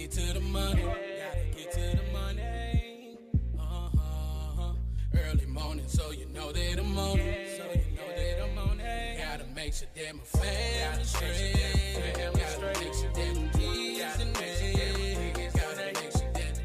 get to the money. Gotta get to the money. Early morning, so you know that I'm on it. So you know that I'm on it. Gotta make sure that my family straight. Gotta make sure that my kids and me. Gotta make sure that.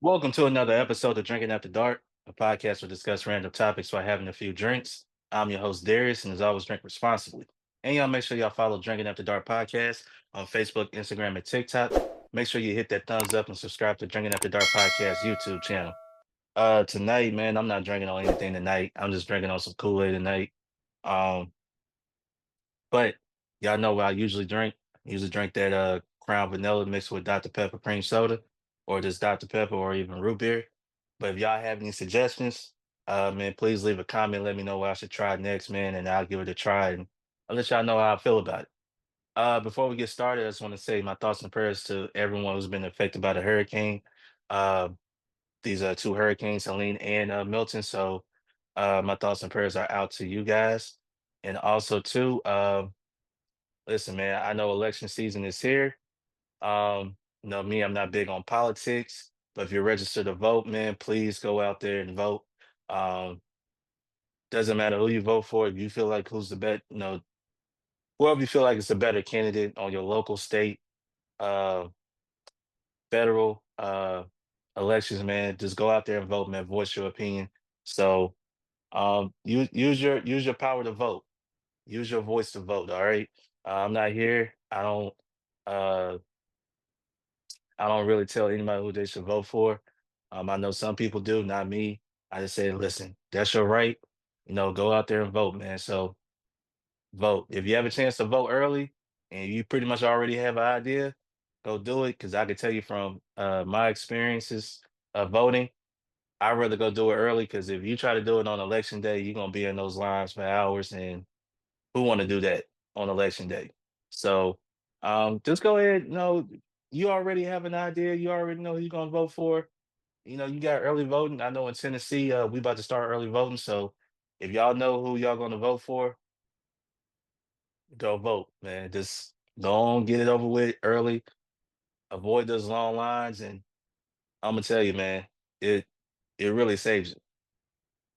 Welcome to another episode of Drinking After Dark, a podcast where we discuss random topics while having a few drinks. I'm your host, Darius, and as always, drink responsibly. And y'all make sure y'all follow Drinking After Dark podcast on Facebook, Instagram, and TikTok. Make sure you hit that thumbs up and subscribe to Drinking After Dark podcast YouTube channel. Tonight, man, I'm not drinking on anything tonight. I'm just drinking on some Kool-Aid tonight. Um, but y'all know what I usually drink. I usually drink that Crown Vanilla mixed with Dr. Pepper cream soda, or just Dr. Pepper, or even root beer. But if y'all have any suggestions, man, please leave a comment. Let me know what I should try next, man, and I'll give it a try, and I'll let y'all know how I feel about it. Before we get started, I just want to say my thoughts and prayers to everyone who's been affected by the hurricane. Uh, these two hurricanes, Helene and Milton. So my thoughts and prayers are out to you guys. And also, too, listen, man, I know election season is here. Me, I'm not big on politics, but if you're registered to vote, man, please go out there and vote. Um, doesn't matter who you vote for. If you feel like who's the bet, whoever you feel like is the better candidate on your local, state, uh, federal elections, man, just go out there and vote, man. Voice your opinion. So, use your power to vote. Use your voice to vote. All right. I'm not here. Uh I don't really tell anybody who they should vote for. I know some people do, not me. I just say, listen, that's your right. Go out there and vote, man. So vote. If you have a chance to vote early and you pretty much already have an idea, go do it. Because I can tell you from my experiences of voting, I'd rather go do it early. Because if you try to do it on election day, you're gonna be in those lines for hours, and who want to do that on election day? So just go ahead. You already have an idea. You already know who you're gonna vote for. You got early voting. I know in Tennessee, we about to start early voting. So if y'all know who y'all gonna vote for, go vote, man. Just go on, get it over with early. Avoid those long lines, and I'm gonna tell you, man, it it really saves you.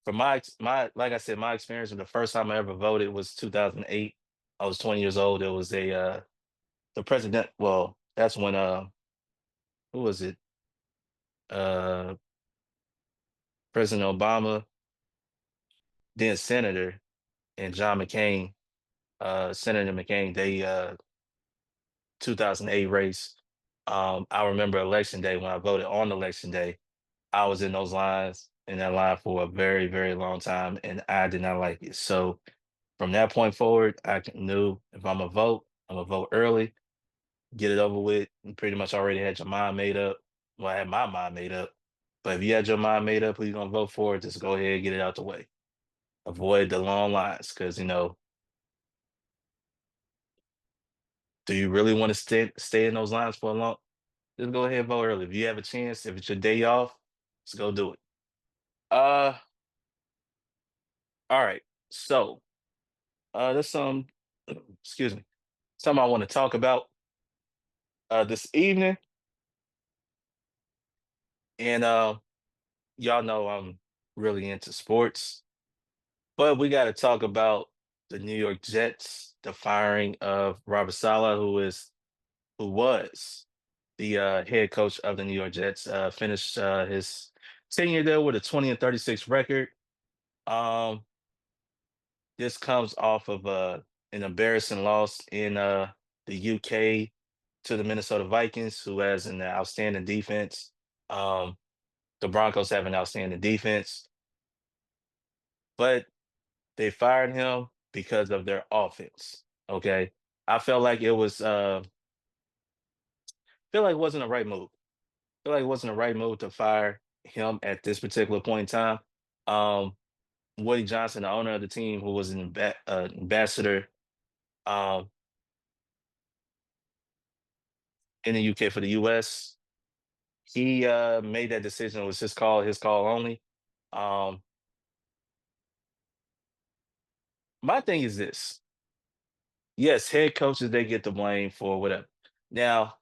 For my like I said, my experience with the first time I ever voted was 2008. I was 20 years old. It was a the president. Well, that's when who was it? Uh, President Obama, then Senator, and John McCain, Senator McCain. They 2008 race. I remember election day when I voted on election day. I was in that line for a very, very long time, and I did not like it. So from that point forward, knew if I'm gonna vote early, get it over with. You pretty much already had your mind made up. Well, I had my mind made up. But if you had your mind made up who you're gonna vote for, just go ahead and get it out the way. Avoid the long lines because do you really want to stay in those lines for a long? Just go ahead and vote early. If you have a chance, if it's your day off, just go do it. Uh, all right. So, there's some, excuse me, something I want to talk about this evening, and y'all know I'm really into sports, but we got to talk about the New York Jets, the firing of Robert Saleh, who was the head coach of the New York Jets. Finished his tenure there with a 20-36 record. Um, this comes off of an embarrassing loss in the UK to the Minnesota Vikings, who has an outstanding defense. Um, the Broncos have an outstanding defense, but they fired him because of their offense. Okay, I felt like feel like it wasn't the right move. Feel like it wasn't the right move to fire him at this particular point in time. Um, Woody Johnson, the owner of the team, who was an ambassador um, in the UK for the US, he made that decision. It was his call only. Um, my thing is this: yes, head coaches they get the blame for whatever. Now,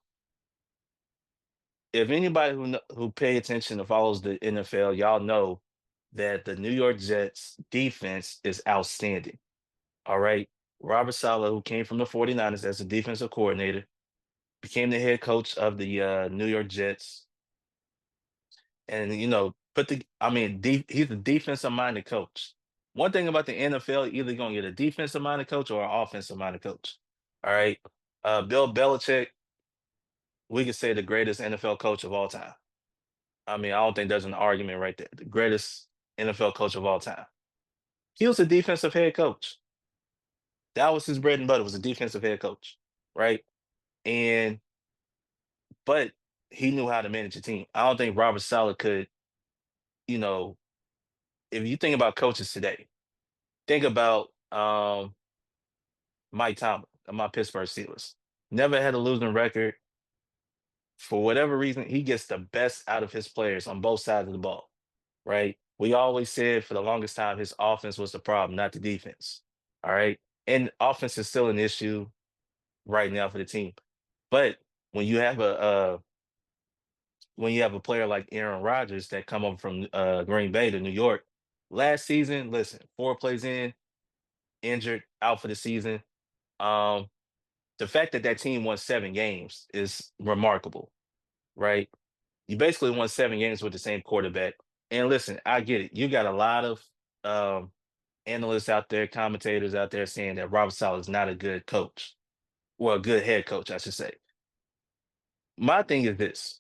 if anybody who pay attention or follows the NFL, y'all know that the New York Jets defense is outstanding. All right. Robert Saleh, who came from the 49ers as a defensive coordinator, became the head coach of the New York Jets. And, he's a defensive minded coach. One thing about the NFL, either going to get a defensive minded coach or an offensive minded coach. All right. Bill Belichick, we could say the greatest NFL coach of all time. I don't think there's an argument right there. The greatest NFL coach of all time. He was a defensive head coach. That was his bread and butter, was a defensive head coach, right? And but he knew how to manage a team. I don't think Robert Saleh could, you know, if you think about coaches today, think about Mike Tomlin of my Pittsburgh Steelers. Never had a losing record. For whatever reason, he gets the best out of his players on both sides of the ball, right? We always said for the longest time his offense was the problem, not the defense. All right. And offense is still an issue right now for the team. But when you have a player like Aaron Rodgers that come over from Green Bay to New York last season, listen, 4 plays in, injured, out for the season. Um, the fact that that team won 7 games is remarkable, right? You basically won 7 games with the same quarterback. And listen, I get it. You got a lot of um, analysts out there, commentators out there saying that Robert Saleh is not a good coach, well, a good head coach, I should say. My thing is this: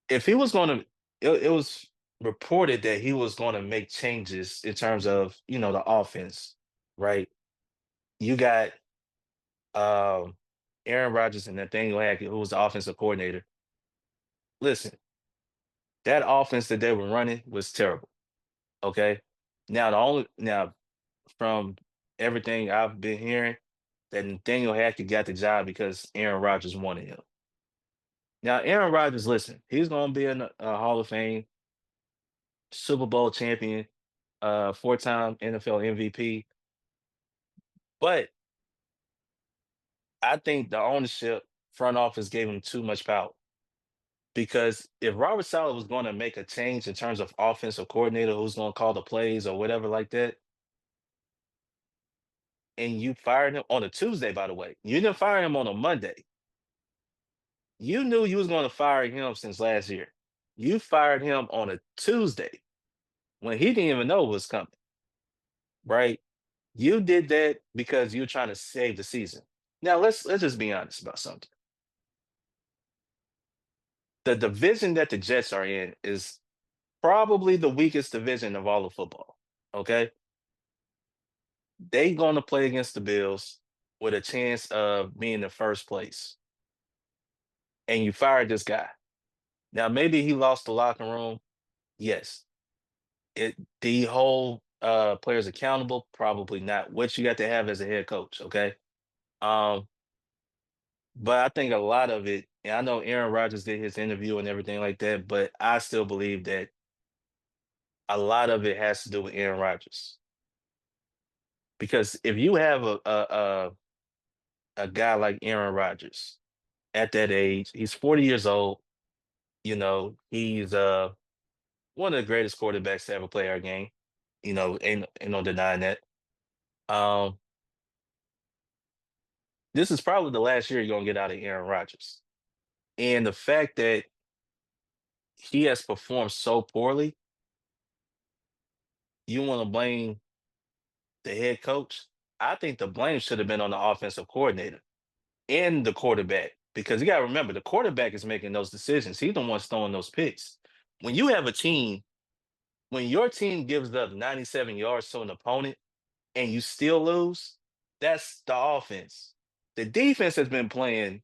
if he was going to, it was reported that he was going to make changes in terms of the offense, right? You got um, Aaron Rodgers and Nathaniel Hackett, who was the offensive coordinator. Listen, that offense that they were running was terrible. Okay, now from everything I've been hearing, that Nathaniel Hackett got the job because Aaron Rodgers wanted him. Now, Aaron Rodgers, listen, he's going to be in a Hall of Fame, Super Bowl champion, 4-time NFL MVP. But I think the ownership front office gave him too much power because if Robert Saleh was going to make a change in terms of offensive coordinator who's going to call the plays or whatever like that, and you fired him on a Tuesday, by the way, you didn't fire him on a Monday. You knew you was going to fire him since last year. You fired him on a Tuesday when he didn't even know it was coming, right? You did that because you're trying to save the season. Now let's just be honest about something. The division that the Jets are in is probably the weakest division of all of football. Okay. They going to play against the Bills with a chance of being in first place. And you fired this guy. Now maybe he lost the locker room. Yes. The whole players accountable, probably not. What you got to have as a head coach, okay? Um, but I think a lot of it, and I know Aaron Rodgers did his interview and everything like that, but I still believe that a lot of it has to do with Aaron Rodgers. Because if you have a guy like Aaron Rodgers at that age, he's 40 years old, he's one of the greatest quarterbacks to ever play our game. Ain't no denying that. Um, this is probably the last year you're gonna get out of Aaron Rodgers. And the fact that he has performed so poorly, you want to blame the head coach? I think the blame should have been on the offensive coordinator and the quarterback because you got to remember the quarterback is making those decisions. He's the one throwing those picks. When you have a team, when your team gives up 97 yards to an opponent and you still lose, that's the offense. The defense has been playing.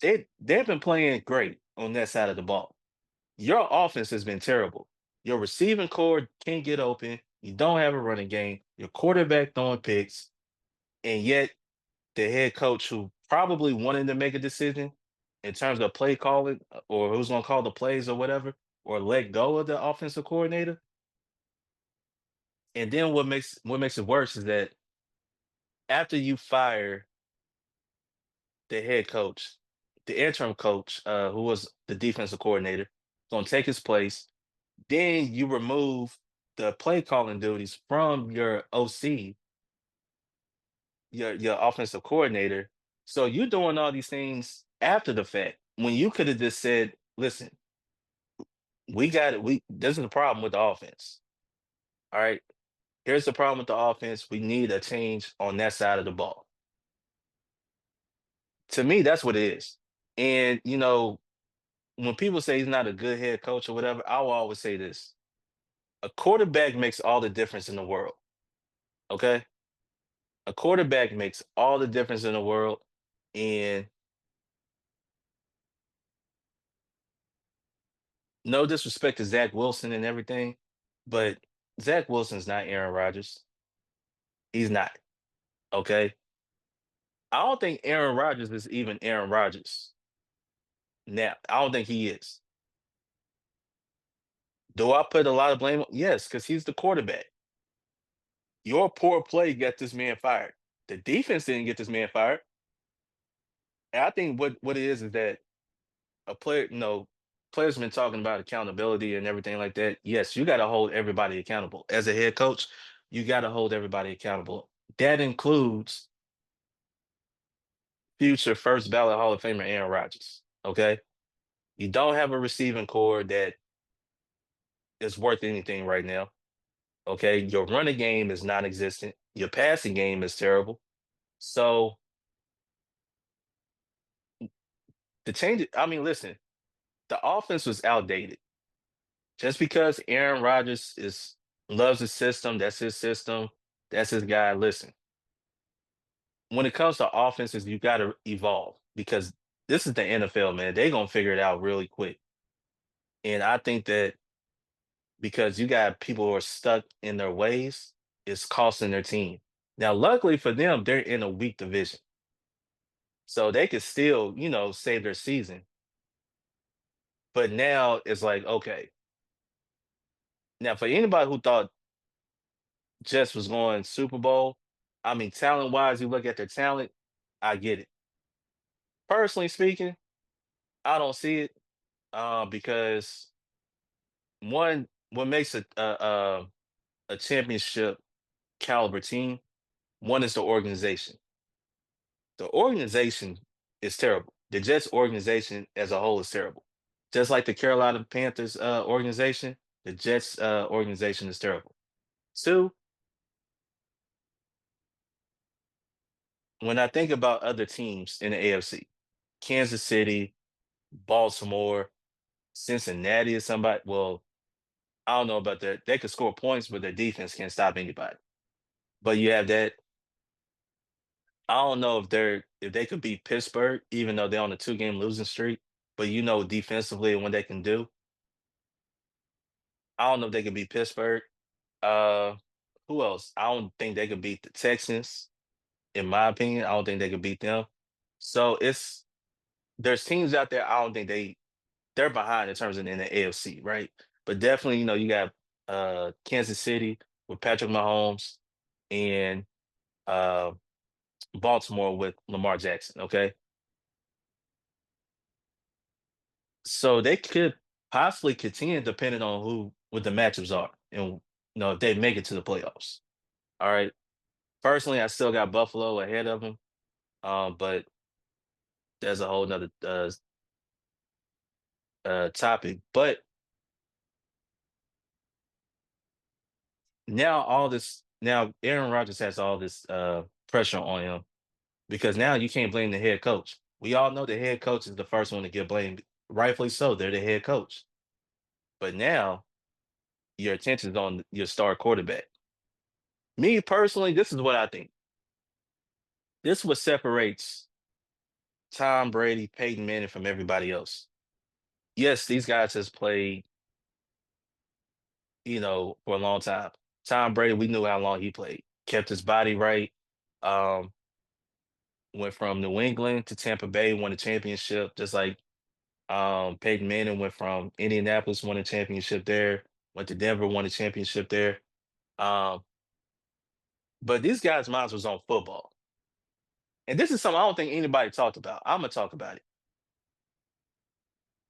They've been playing great on that side of the ball. Your offense has been terrible. Your receiving core can't get open. You don't have a running game. Your quarterback throwing picks, and yet the head coach who probably wanted to make a decision in terms of play calling or who's going to call the plays or whatever, or let go of the offensive coordinator, And then what makes it worse is that after you fire the head coach, the interim coach, who was the defensive coordinator, gonna take his place. Then you remove the play calling duties from your OC, your offensive coordinator. So you're doing all these things after the fact when you could have just said, "Listen, we got it. We this is the problem with the offense. All right, here's the problem with the offense. We need a change on that side of the ball." To me, that's what it is. And when people say he's not a good head coach or whatever, I will always say this: a quarterback makes all the difference in the world. Okay, a quarterback makes all the difference in the world. And no disrespect to Zach Wilson and everything, but Zach Wilson's not Aaron Rodgers. He's not. Okay. I don't think Aaron Rodgers is even Aaron Rodgers now. I don't think he is. Do I put a lot of blame? Yes, because he's the quarterback. Your poor play got this man fired. The defense didn't get this man fired. And I think what it is that a player, players been talking about accountability and everything like that. Yes, you got to hold everybody accountable. As a head coach, you got to hold everybody accountable. That includes future first ballot Hall of Famer Aaron Rodgers. Okay. You don't have a receiving core that is worth anything right now. Okay. Your running game is non existent. Your passing game is terrible. So the change, I mean, listen, the offense was outdated. Just because Aaron Rodgers loves his system, that's his guy. Listen, when it comes to offenses, you got to evolve because this is the NFL, man. They're gonna figure it out really quick. And I think that because you got people who are stuck in their ways, it's costing their team. Now, luckily for them, they're in a weak division. So they could still, save their season. But now it's like, okay. Now, for anybody who thought Jets was going Super Bowl, I mean, talent wise, you look at their talent, I get it. Personally speaking, I don't see it because one, what makes a championship caliber team, one is the organization. The organization is terrible. The Jets organization as a whole is terrible. Just like the Carolina Panthers organization, the Jets organization is terrible. Two, when I think about other teams in the AFC, Kansas City, Baltimore, Cincinnati is somebody. Well, I don't know about that. They could score points, but their defense can't stop anybody. But you have that. I don't know if they could beat Pittsburgh, even though they're on a 2-game losing streak. But defensively and what they can do. I don't know if they could beat Pittsburgh. Uh, who else? I don't think they could beat the Texans. In my opinion, I don't think they could beat them. So there's teams out there. I don't think they're behind in terms of in the AFC, right? But definitely, you got Kansas City with Patrick Mahomes and uh, Baltimore with Lamar Jackson. Okay, so they could possibly contend depending on who what the matchups are and if they make it to the playoffs. All right. Personally, I still got Buffalo ahead of them, but there's a whole nother topic. But now Aaron Rodgers has all this pressure on him because now you can't blame the head coach. We all know the head coach is the first one to get blamed, rightfully so. They're the head coach. But now your attention is on your star quarterback. Me personally, this is what I think. This is what separates Tom Brady, Peyton Manning from everybody else. Yes, these guys has played, for a long time. Tom Brady, we knew how long he played. Kept his body right. Um, went from New England to Tampa Bay, won a championship, just like Peyton Manning went from Indianapolis, won a championship there, went to Denver, won a championship there. Um, but these guys' minds was on football. And this is something I don't think anybody talked about. I'm gonna talk about it.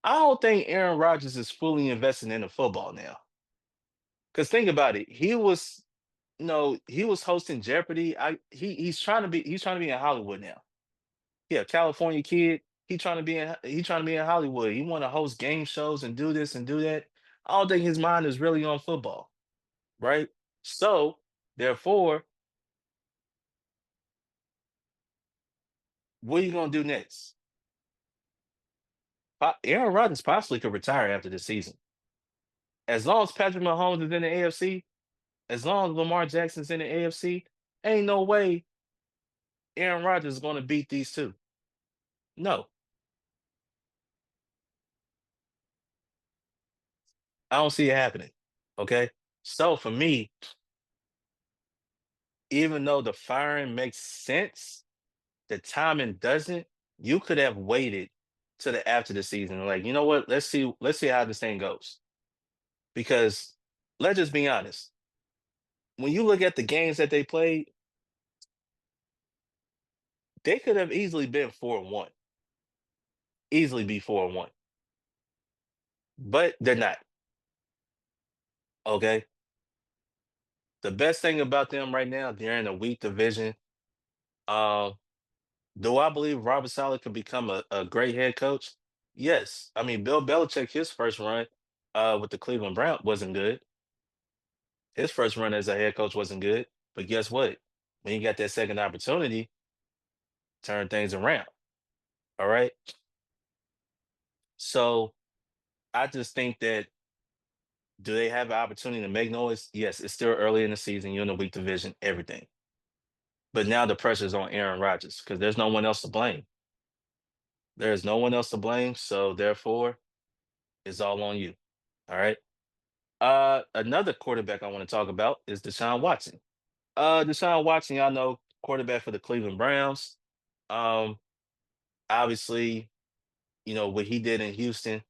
I don't think Aaron Rodgers is fully invested in the football now. Because think about it, he was hosting Jeopardy. He's trying to be in Hollywood now. Yeah, California kid. He trying to be in Hollywood. He want to host game shows and do this and do that. I don't think his mind is really on football, right? So therefore, what are you gonna do next? Aaron Rodgers possibly could retire after the season. As long as Patrick Mahomes is in the AFC, as long as Lamar Jackson's in the AFC, ain't no way Aaron Rodgers is going to beat these two. No, I don't see it happening. Okay. So for me, even though the firing makes sense, the timing doesn't. You could have waited to the after the season. Like, you know what? Let's see how this thing goes. Because let's just be honest. When you look at the games that they played, they could have easily been 4-1. Easily be 4-1. But they're not. Okay. The best thing about them right now, they're in a weak division. Um, do I believe Robert Saleh could become a great head coach? Yes. I mean, Bill Belichick, his first run with the Cleveland Browns wasn't good. His first run as a head coach wasn't good. But guess what? When you got that second opportunity, turn things around. All right. So I just think that do they have an opportunity to make noise? Yes, it's still early in the season. You're in a weak division, everything. But now the pressure's on Aaron Rodgers because there's no one else to blame. There is no one else to blame. So therefore, it's all on you. All right. Another quarterback I want to talk about is Deshaun Watson. Deshaun Watson, y'all know, quarterback for the Cleveland Browns. Um, Obviously, what he did in Houston.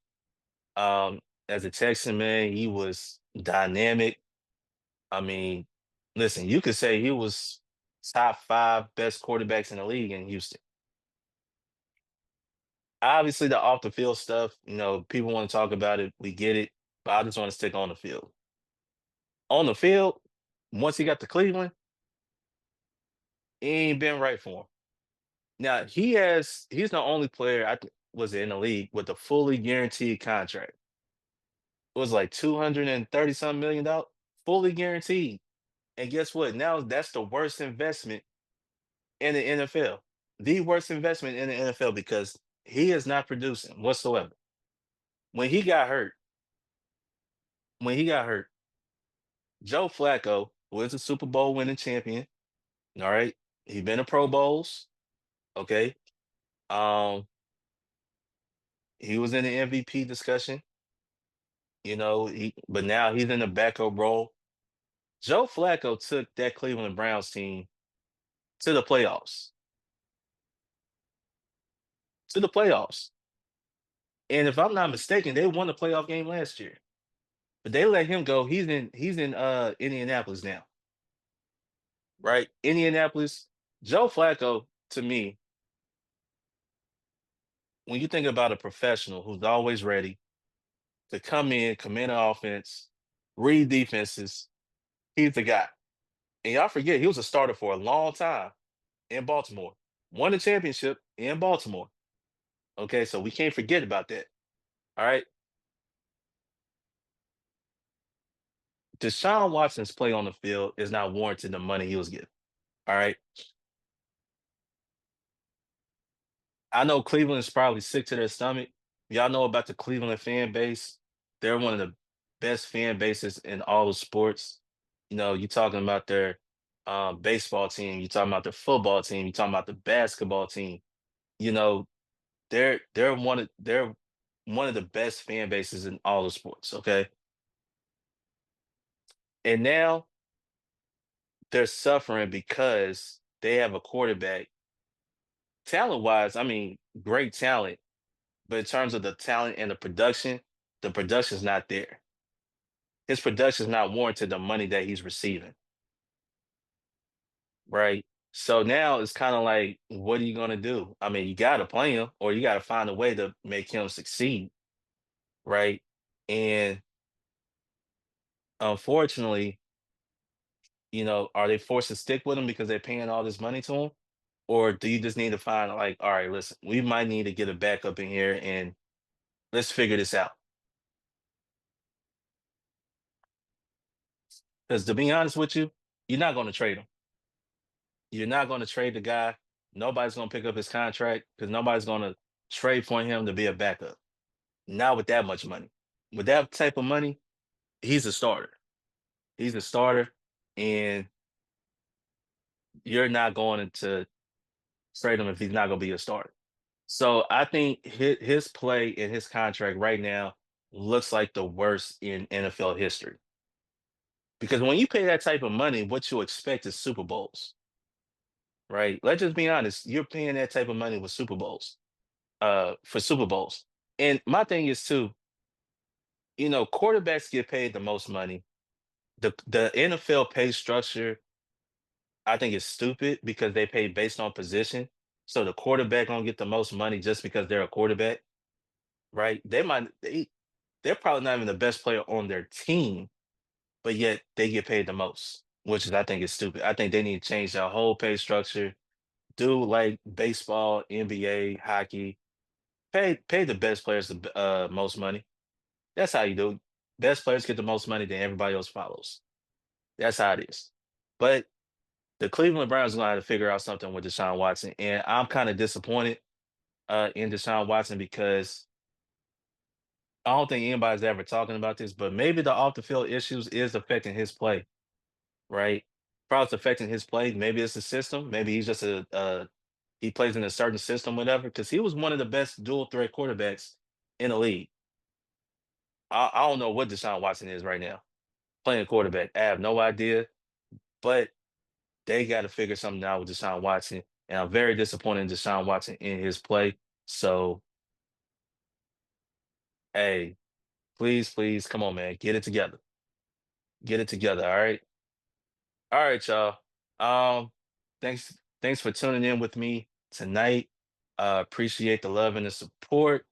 As a Texan man, he was dynamic. I mean, listen, you could say he was top five best quarterbacks in the league in Houston. Obviously, the off the field stuff, people want to talk about it. We get it, but I just want to stick on the field. On the field, once he got to Cleveland, it ain't been right for him. Now he's the only player was in the league with a fully guaranteed contract. It was like 230 some $1 million, fully guaranteed. And guess what? Now that's the worst investment in the NFL. The worst investment in the NFL because he is not producing whatsoever. When he got hurt, when he got hurt, Joe Flacco, who is a Super Bowl winning champion, all right, he been to Pro Bowls, okay. Um, he was in the MVP discussion, but now he's in the backup role. Joe Flacco took that Cleveland Browns team to the playoffs. To the playoffs. And if I'm not mistaken, they won the playoff game last year. But they let him go. He's in Indianapolis now. Right? Indianapolis. Joe Flacco, to me, when you think about a professional who's always ready to come in, command an offense, read defenses, he's the guy. And y'all forget he was a starter for a long time in Baltimore. Won the championship in Baltimore. Okay, so we can't forget about that. All right. Deshaun Watson's play on the field is not warranted the money he was given. All right. I know Cleveland's probably sick to their stomach. Y'all know about the Cleveland fan base. They're one of the best fan bases in all of sports. You talking about their baseball team, you talking about their football team, you talking about the basketball team. You know, they're one of the best fan bases in all of sports. Okay. And now they're suffering because they have a quarterback. Talent wise, I mean, great talent, but in terms of the talent and the production's not there. His production's not warranted the money that he's receiving. right? So now it's kind of like, what are you gonna do? I mean, you gotta play him, or you gotta find a way to make him succeed, right? And unfortunately, are they forced to stick with him because they're paying all this money to him? Or do you just need to find like, all right, listen, we might need to get a backup in here and let's figure this out. Because to be honest with you, you're not going to trade him. You're not going to trade the guy. Nobody's going to pick up his contract because nobody's going to trade for him to be a backup. Not with that much money. With that type of money, he's a starter. He's a starter, and you're not going to trade him if he's not going to be a starter. So I think his play and his contract right now looks like the worst in NFL history. Because when you pay that type of money, what you expect is Super Bowls, right? Let's just be honest. You're paying that type of money with Super Bowls, for Super Bowls. And my thing is too, quarterbacks get paid the most money. The NFL pay structure, I think, is stupid because they pay based on position. So the quarterback gonna get the most money just because they're a quarterback, right? They're probably not even the best player on their team, but yet they get paid the most, which is I think is stupid. I think they need to change their whole pay structure. Do like baseball, NBA, hockey. Pay the best players the most money. That's how you do. Best players get the most money, then everybody else follows. That's how it is. But the Cleveland Browns are gonna have to figure out something with Deshaun Watson, and I'm kind of disappointed in Deshaun Watson because I don't think anybody's ever talking about this, but maybe the off the field issues is affecting his play, right? Probably it's affecting his play. Maybe it's the system. Maybe he's just he plays in a certain system, whatever. Because he was one of the best dual threat quarterbacks in the league. I don't know what Deshaun Watson is right now playing quarterback. I have no idea, but they got to figure something out with Deshaun Watson, and I'm very disappointed in Deshaun Watson in his play. So, hey, please, please, come on, man, get it together. Get it together. All right, y'all. Um, thanks for tuning in with me tonight. Appreciate the love and the support.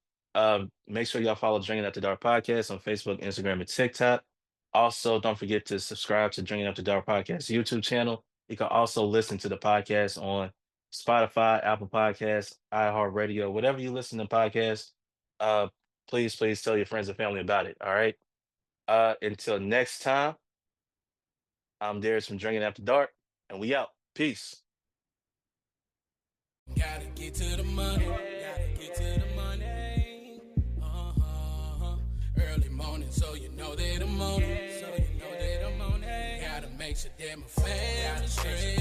Make sure y'all follow Drinking After Dark Podcast on Facebook, Instagram, and TikTok. Also, don't forget to subscribe to Drinking After Dark Podcast YouTube channel. You can also listen to the podcast on Spotify, Apple Podcasts, iHeartRadio, whatever you listen to podcasts. Uh, please, please tell your friends and family about it. All right. Until next time. I'm Darius from Drinking After Dark, and we out. Peace. Gotta get to the money. Gotta get to the money. Early morning, so you know that I'm on it. So you know that I'm on it. Gotta make sure that my family's straight.